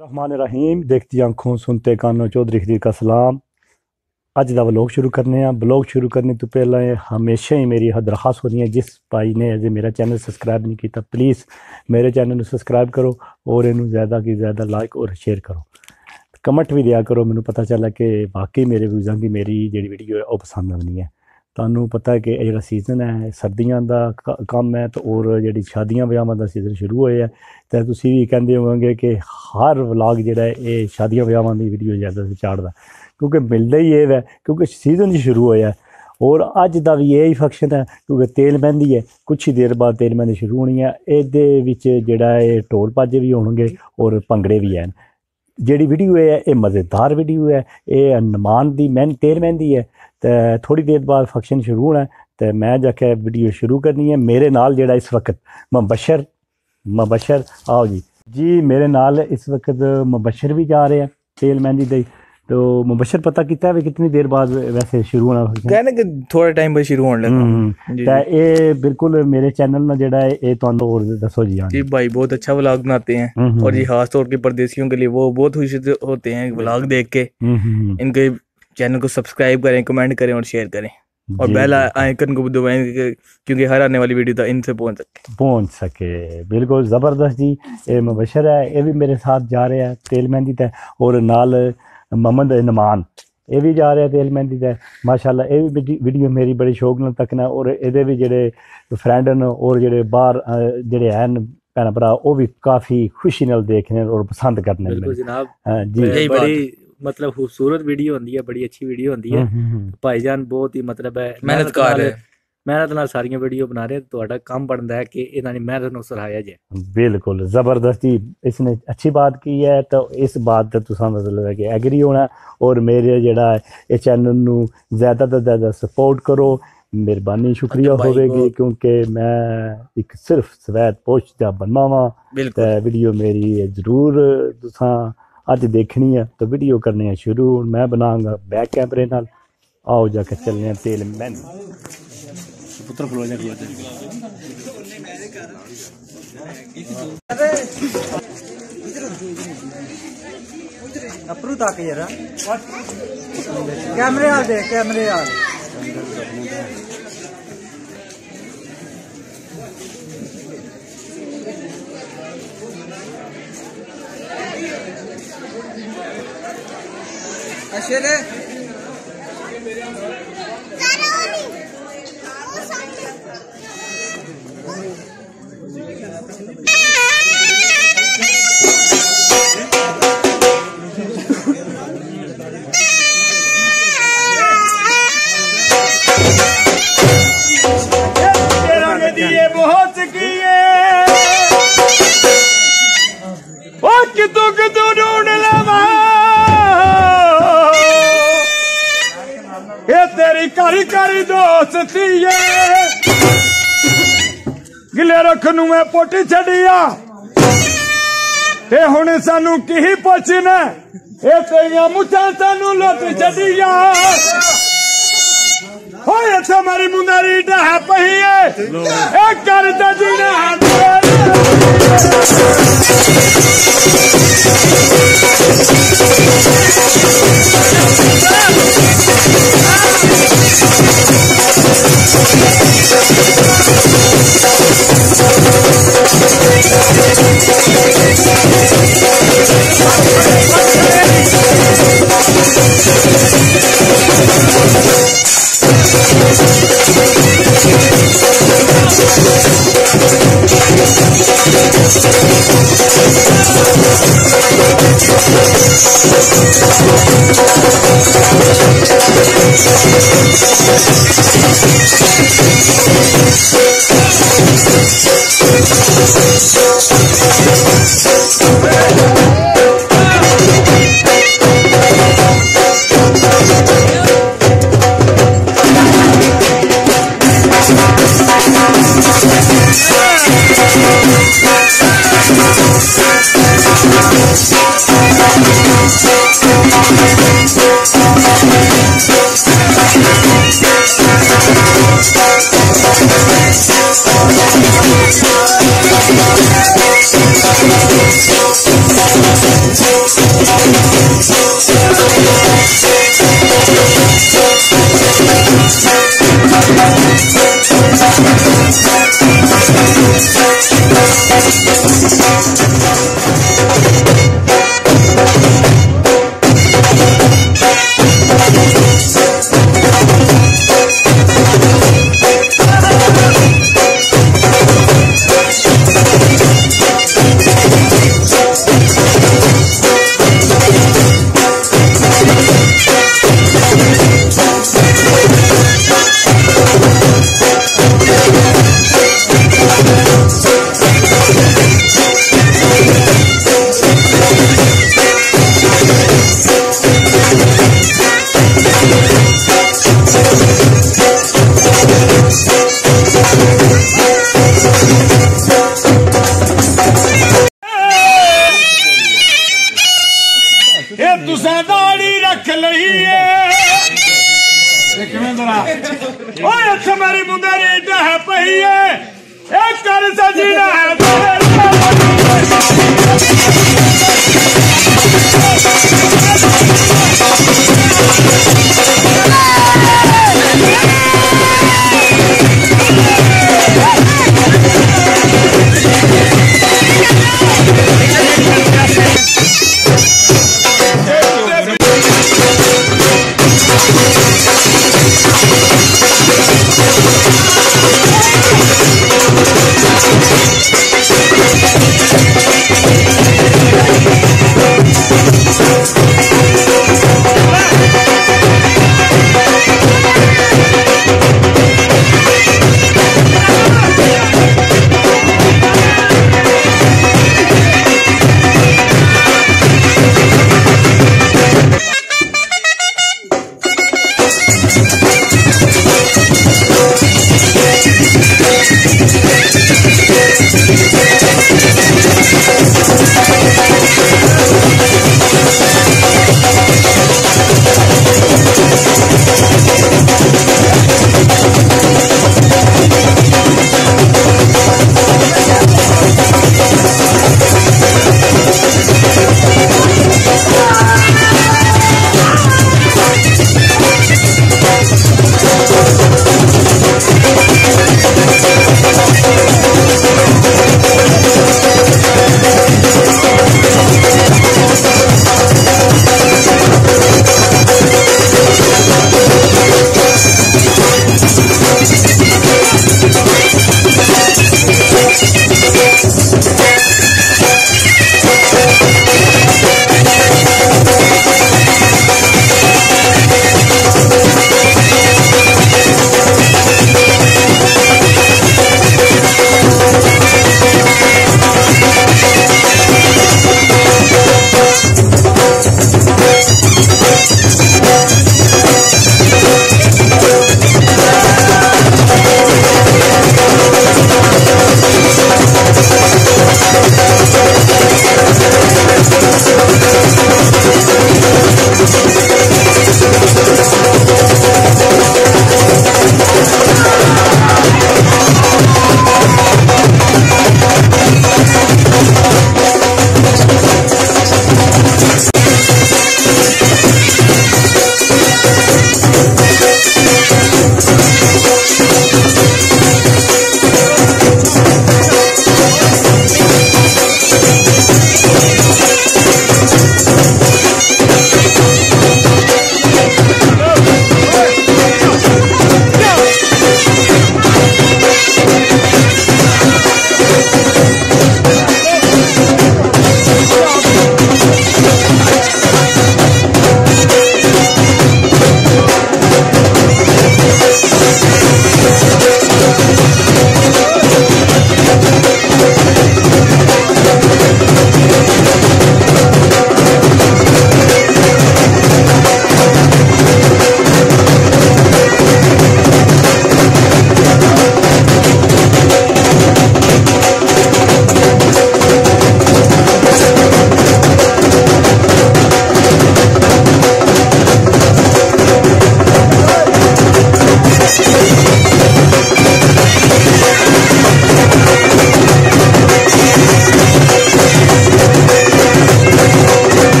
रहमान रहीम। देखती आंखों सुनते कानों चौधरी खदीर का सलाम। अज का व्लॉग शुरू करने व्लॉग शुरू करने तो पहले हमेशा ही मेरी दरखास्त होती है, जिस भाई ने अजे मेरा चैनल सबसक्राइब नहीं किया प्लीज़ मेरे चैनल को सबसक्राइब करो और इनू ज़्यादा की ज़्यादा लाइक और शेयर करो, कमेंट भी दिया करो। मैंने पता चला कि वाकई मेरे व्यूज़ां की मेरी जी वीडियो है वह पसंद आनी है। तुहानू पता है कि जो सीजन है सर्दियों का कम है तो और जी शादियां ब्याहां का सीजन शुरू होया तो तुसीं भी कहते होवोगे कि हर व्लॉग जो है ये शादियां ब्याहां की वीडियो ज़्यादा से चाढ़दा, क्योंकि मिलता ही ये है क्योंकि सीजन ही शुरू होया और अज का भी यही फंक्शन है क्योंकि तेल मेहंदी है, कुछ ही देर बाद तेल मेहंदी शुरू होनी है। ये जोड़ा है ढोल भाजे भी होंगे और भंगड़े भी हैं। जी वीडियो है ये मज़ेदार वीडियो है, ये नमान की तेल मेहंदी है तो थोड़ी देर बाद फंक्शन शुरू होना है तो मैं जाके वीडियो शुरू करनी है। मेरे नाल जेड़ा इस वक्त मुबशर आओ जी मेरे नाल इस वक्त मुबशर भी जा रहे हैं तेल मेहंदी दे। तो मुबशर पता कितना है कितनी देर बाद वैसे शुरू होना कहने कि थोड़ा टाइम बाद शुरू होने लगा। ये बिल्कुल मेरे चैनल में जेड़ा है ये तो और दसो जी भाई बहुत अच्छा व्लॉग बनाते हैं और ये खास तौर के परदेसियों के लिए वो बहुत खुश होते हैं व्लॉग देख के। इनके चैनल को सब्सक्राइब करें, कमेंट करें और शेयर करें और बेल आइकन को दबाएं क्योंकि हर आने वाली वीडियो तक इनसे पहुंच सके। बिल्कुल ज़बरदस्त जी। ये मुबशर है, ये भी मेरे साथ जा रहे हैं तेल मेहंदी तय और नाल मोहम्मद नमान ये भी जा रहे हैं तेल मेहंदी तय। माशाल्लाह ये भी वीडियो मेरी बड़ी शौक नाल तकना और ये भी जेडे फ्रेंड न और जेडे बाहर जेडे हैं भैन भरा वो भी काफ़ी खुशी नाल देखने और पसंद करने जी। बड़ी मतलब खूबसूरत वीडियो होती है, बड़ी अच्छी वीडियो होती है। भाईजान बहुत ही मतलब है मेहनतकार है, मेहनत नाल सारी वीडियो बना रहे। तो काम बनता है कि इन्होंने मेहनत को सराहाया जाए। बिल्कुल ज़बरदस्ती इसने अच्छी बात की है तो इस बात का तुसा मतलब है कि एग्री होना और मेरे जेड़ा ये चैनल नू ज़्यादा तो ज़्यादा सपोर्ट करो, मेहरबानी शुक्रिया होगी क्योंकि मैं एक सिर्फ सवैत पोस्ट का बनना वा। वीडियो मेरी जरूर तुसा अज देखनी है तो वीडियो करने हैं शुरू। मैं बनाऊंगा बैक कैमरे नाल। आओ जाकर चलने हैं तेल मेहंदी। पुत्र अप्रू तक यार कैमरे आ दे कैमरे आ अशरे बहुत किए कितू ढूंढ लवा ये तेरी कारी कारी दोस्ती है गिले रखनू मैं पोटी छड़िया ते हुण सानू की पुछना ये तेरिया मुछां सानू लुट छड़िया होए इत्थे मेरी मुंडारी ढह पई है कर दे जीना मेरी मुंदेरी डह पई है एक कर सजीना है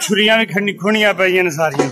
छुरियां भी खुनियां पईयां ने सारियां